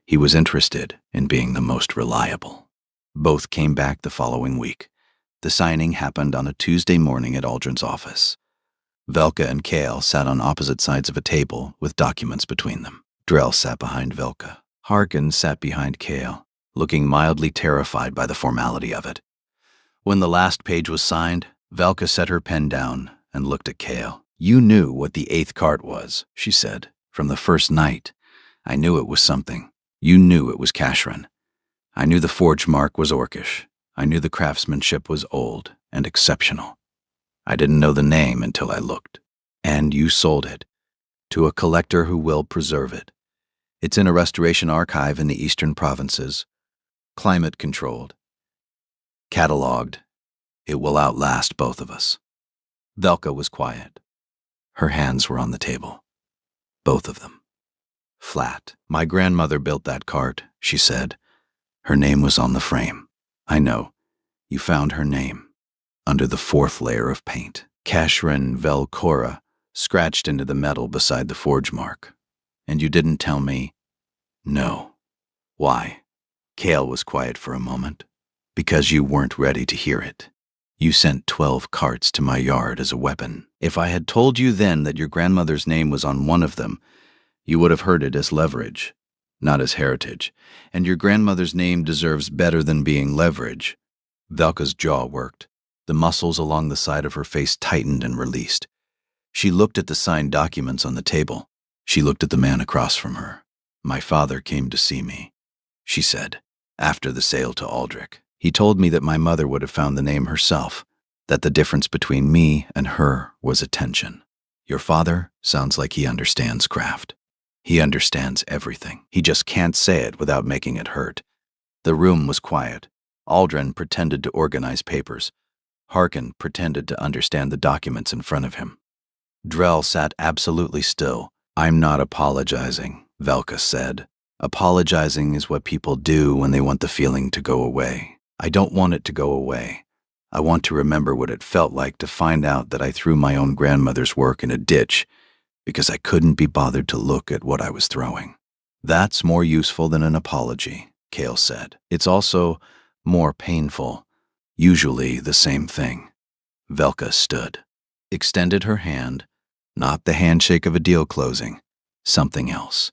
He was interested in being the most reliable. Both came back the following week. The signing happened on a Tuesday morning at Aldrin's office. Velka and Kale sat on opposite sides of a table with documents between them. Drell sat behind Velka. Harkin sat behind Kale, looking mildly terrified by the formality of it. When the last page was signed, Velka set her pen down and looked at Kale. "You knew what the 8th cart was," she said, "from the first night. I knew it was something. You knew it was Kashran. I knew the forge mark was Orcish. I knew the craftsmanship was old and exceptional. I didn't know the name until I looked. And you sold it to a collector who will preserve it. It's in a restoration archive in the eastern provinces, climate-controlled, catalogued. It will outlast both of us." Velka was quiet. Her hands were on the table. Both of them. Flat. "My grandmother built that cart," she said. "Her name was on the frame. I know. You found her name under the 4th layer of paint. Kashran Velkora, scratched into the metal beside the forge mark. And you didn't tell me?" "No." "Why?" Kale was quiet for a moment. "Because you weren't ready to hear it. You sent 12 carts to my yard as a weapon. If I had told you then that your grandmother's name was on one of them, you would have heard it as leverage, not as heritage. And your grandmother's name deserves better than being leverage." Velka's jaw worked. The muscles along the side of her face tightened and released. She looked at the signed documents on the table. She looked at the man across from her. "My father came to see me," she said, "after the sale to Aldrich. He told me that my mother would have found the name herself, that the difference between me and her was attention. Your father sounds like he understands craft. He understands everything. He just can't say it without making it hurt." The room was quiet. Aldrin pretended to organize papers. Harkin pretended to understand the documents in front of him. Drell sat absolutely still. "I'm not apologizing," Velka said. "Apologizing is what people do when they want the feeling to go away. I don't want it to go away. I want to remember what it felt like to find out that I threw my own grandmother's work in a ditch because I couldn't be bothered to look at what I was throwing." "That's more useful than an apology," Kale said. "It's also more painful. Usually the same thing." Velka stood, extended her hand, not the handshake of a deal closing, something else.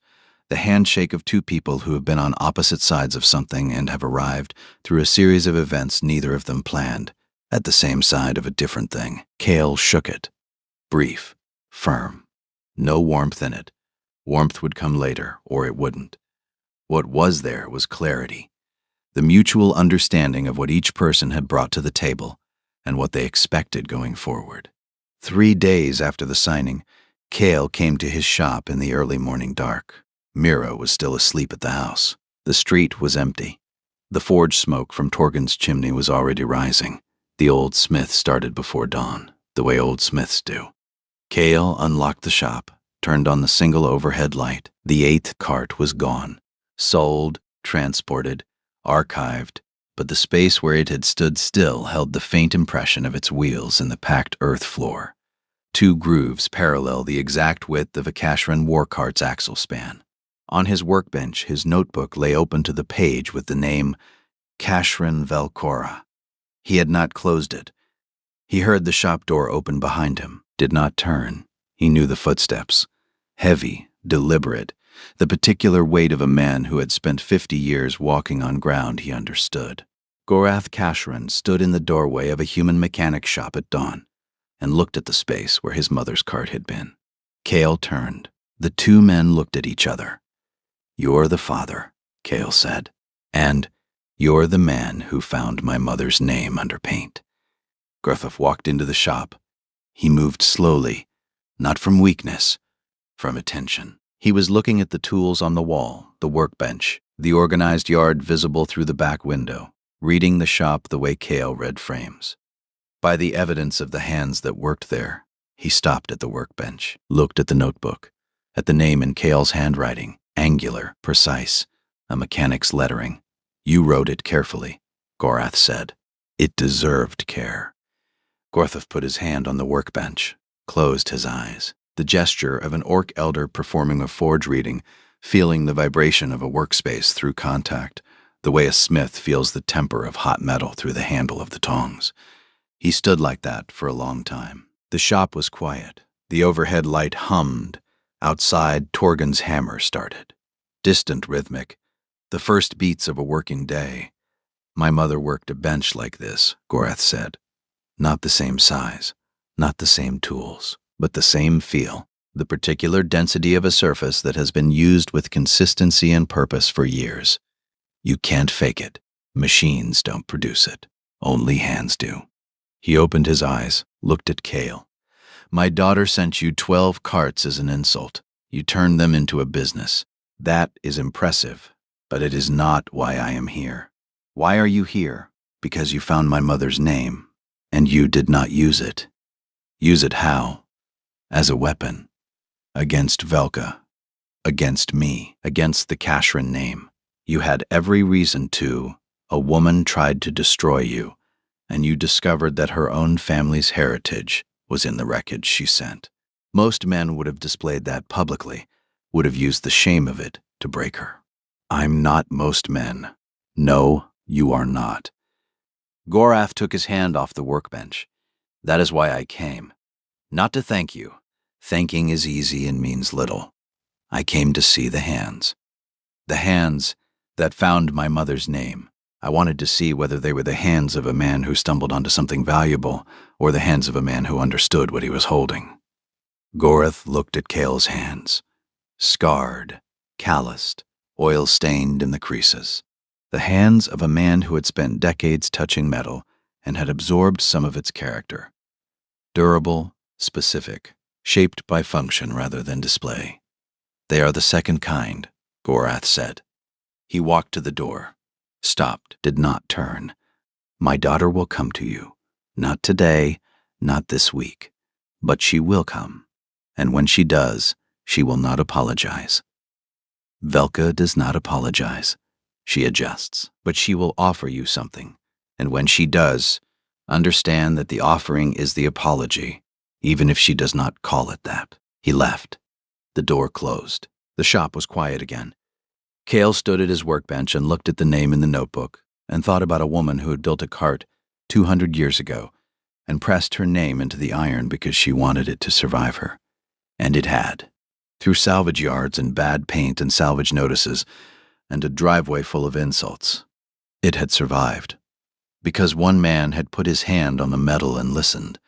The handshake of two people who have been on opposite sides of something and have arrived, through a series of events neither of them planned, at the same side of a different thing. Kale shook it. Brief, firm, no warmth in it. Warmth would come later, or it wouldn't. What was there was clarity. The mutual understanding of what each person had brought to the table and what they expected going forward. 3 days after the signing, Kale came to his shop in the early morning dark. Mira was still asleep at the house. The street was empty. The forge smoke from Torgin's chimney was already rising. The old smith started before dawn, the way old smiths do. Kale unlocked the shop, turned on the single overhead light. The 8th cart was gone. Sold, transported, archived, but the space where it had stood still held the faint impression of its wheels in the packed earth floor. 2 grooves parallel the exact width of a Kashran war cart's axle span. On his workbench, his notebook lay open to the page with the name Kashran Velkora. He had not closed it. He heard the shop door open behind him, did not turn. He knew the footsteps. Heavy, deliberate, the particular weight of a man who had spent 50 years walking on ground he understood. Gorath Kashran stood in the doorway of a human mechanic shop at dawn and looked at the space where his mother's cart had been. Kale turned. The 2 men looked at each other. "You're the father," Kale said, "and you're the man who found my mother's name under paint." Griffith walked into the shop. He moved slowly, not from weakness, from attention. He was looking at the tools on the wall, the workbench, the organized yard visible through the back window, reading the shop the way Kale read frames. By the evidence of the hands that worked there, he stopped at the workbench, looked at the notebook, at the name in Kale's handwriting, angular, precise, a mechanic's lettering. "You wrote it carefully," Gorath said. "It deserved care." Gorthov put his hand on the workbench, closed his eyes. The gesture of an orc elder performing a forge reading, feeling the vibration of a workspace through contact, the way a smith feels the temper of hot metal through the handle of the tongs. He stood like that for a long time. The shop was quiet. The overhead light hummed. Outside, Torgun's hammer started. Distant, rhythmic. The first beats of a working day. My mother worked a bench like this, Gorath said. Not the same size, not the same tools, but the same feel. The particular density of a surface that has been used with consistency and purpose for years. You can't fake it. Machines don't produce it. Only hands do. He opened his eyes, looked at Cale. My daughter sent you 12 carts as an insult. You turned them into a business. That is impressive, but it is not why I am here. Why are you here? Because you found my mother's name, and you did not use it. Use it how? As a weapon. Against Velka. Against me. Against the Kashran name. You had every reason to. A woman tried to destroy you, and you discovered that her own family's heritage was in the wreckage she sent. Most men would have displayed that publicly, would have used the shame of it to break her. I'm not most men. No, you are not. Gorath took his hand off the workbench. That is why I came. Not to thank you. Thanking is easy and means little. I came to see the hands. The hands that found my mother's name. I wanted to see whether they were the hands of a man who stumbled onto something valuable or the hands of a man who understood what he was holding. Gorath looked at Cale's hands. Scarred, calloused, oil-stained in the creases. The hands of a man who had spent decades touching metal and had absorbed some of its character. Durable, specific, shaped by function rather than display. They are the second kind, Gorath said. He walked to the door, stopped, did not turn. My daughter will come to you. Not today, not this week, but she will come. And when she does, she will not apologize. Velka does not apologize. She adjusts, but she will offer you something. And when she does, understand that the offering is the apology, even if she does not call it that. He left. The door closed. The shop was quiet again. Cale stood at his workbench and looked at the name in the notebook and thought about a woman who had built a cart 200 years ago and pressed her name into the iron because she wanted it to survive her. And it had. Through salvage yards and bad paint and salvage notices and a driveway full of insults, it had survived. Because one man had put his hand on the metal and listened.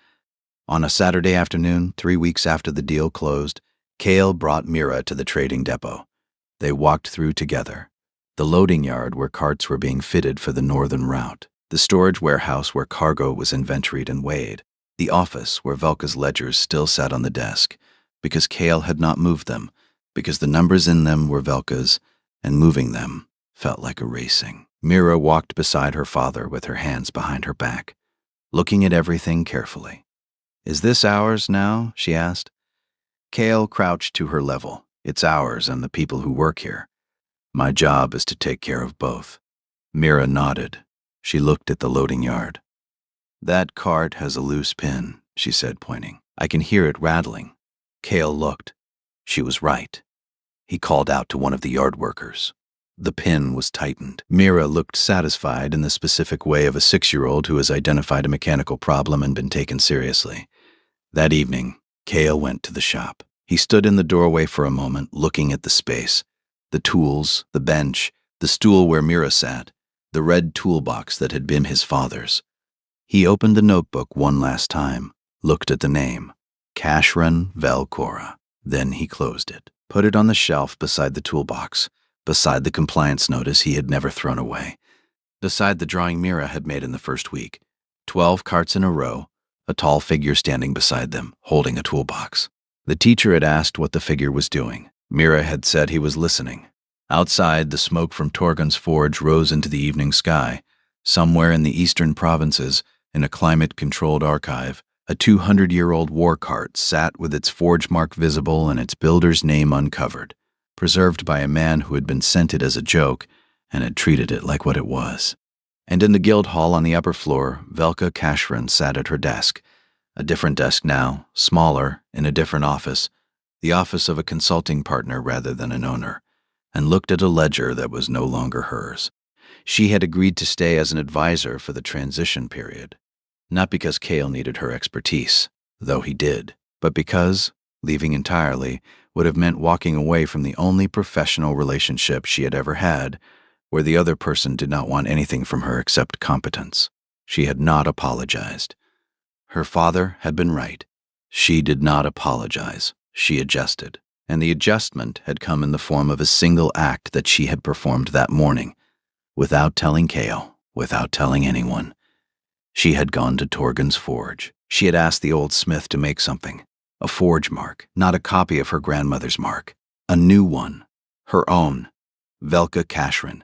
On a Saturday afternoon, 3 weeks after the deal closed, Cale brought Mira to the trading depot. They walked through together. The loading yard where carts were being fitted for the northern route. The storage warehouse where cargo was inventoried and weighed. The office where Velka's ledgers still sat on the desk, because Cale had not moved them, because the numbers in them were Velka's, and moving them felt like erasing. Mira walked beside her father with her hands behind her back, looking at everything carefully. Is this ours now? She asked. Cale crouched to her level. It's ours and the people who work here. My job is to take care of both. Mira nodded. She looked at the loading yard. That cart has a loose pin, she said, pointing. I can hear it rattling. Cale looked. She was right. He called out to one of the yard workers. The pin was tightened. Mira looked satisfied in the specific way of a 6-year-old who has identified a mechanical problem and been taken seriously. That evening, Cale went to the shop. He stood in the doorway for a moment, looking at the space. The tools, the bench, the stool where Mira sat, the red toolbox that had been his father's. He opened the notebook one last time, looked at the name, Kashran Velkora. Then he closed it, put it on the shelf beside the toolbox, beside the compliance notice he had never thrown away, beside the drawing Mira had made in the first week. 12 carts in a row, a tall figure standing beside them, holding a toolbox. The teacher had asked what the figure was doing. Mira had said he was listening. Outside, the smoke from Torgun's forge rose into the evening sky. Somewhere in the eastern provinces, in a climate-controlled archive, a 200-year-old war cart sat with its forge mark visible and its builder's name uncovered, preserved by a man who had been sent it as a joke and had treated it like what it was. And in the guild hall on the upper floor, Velka Kashran sat at her desk. A different desk now, smaller, in a different office, the office of a consulting partner rather than an owner, and looked at a ledger that was no longer hers. She had agreed to stay as an advisor for the transition period, not because Cale needed her expertise. though he did, but because leaving entirely would have meant walking away from the only professional relationship she had ever had, where the other person did not want anything from her except competence. She had not apologized. Her father had been right. She did not apologize. She adjusted, and the adjustment had come in the form of a single act that she had performed that morning, without telling Cale, without telling anyone. She had gone to Torgen's forge. She had asked the old smith to make something, a forge mark, not a copy of her grandmother's mark, a new one, her own, Velka Kashrin,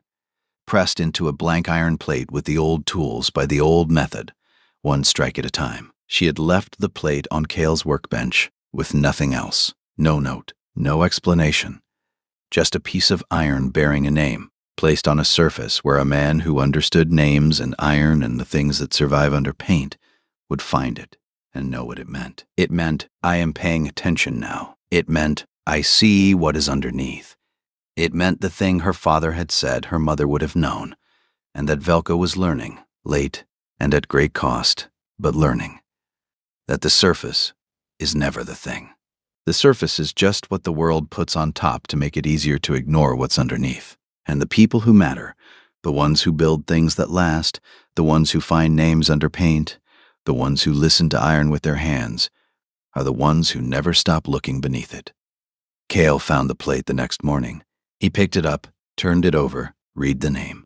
pressed into a blank iron plate with the old tools by the old method, one strike at a time. She had left the plate on Cale's workbench with nothing else, no note, no explanation, just a piece of iron bearing a name, placed on a surface where a man who understood names and iron and the things that survive under paint would find it and know what it meant. It meant, I am paying attention now. It meant, I see what is underneath. It meant the thing her father had said her mother would have known, and that Velka was learning, late and at great cost, but learning. That the surface is never the thing. The surface is just what the world puts on top to make it easier to ignore what's underneath. And the people who matter, the ones who build things that last, the ones who find names under paint, the ones who listen to iron with their hands, are the ones who never stop looking beneath it. Cale found the plate the next morning. He picked it up, turned it over, read the name.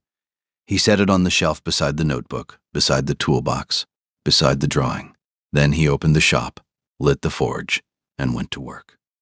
He set it on the shelf beside the notebook, beside the toolbox, beside the drawing. Then he opened the shop, lit the forge, and went to work.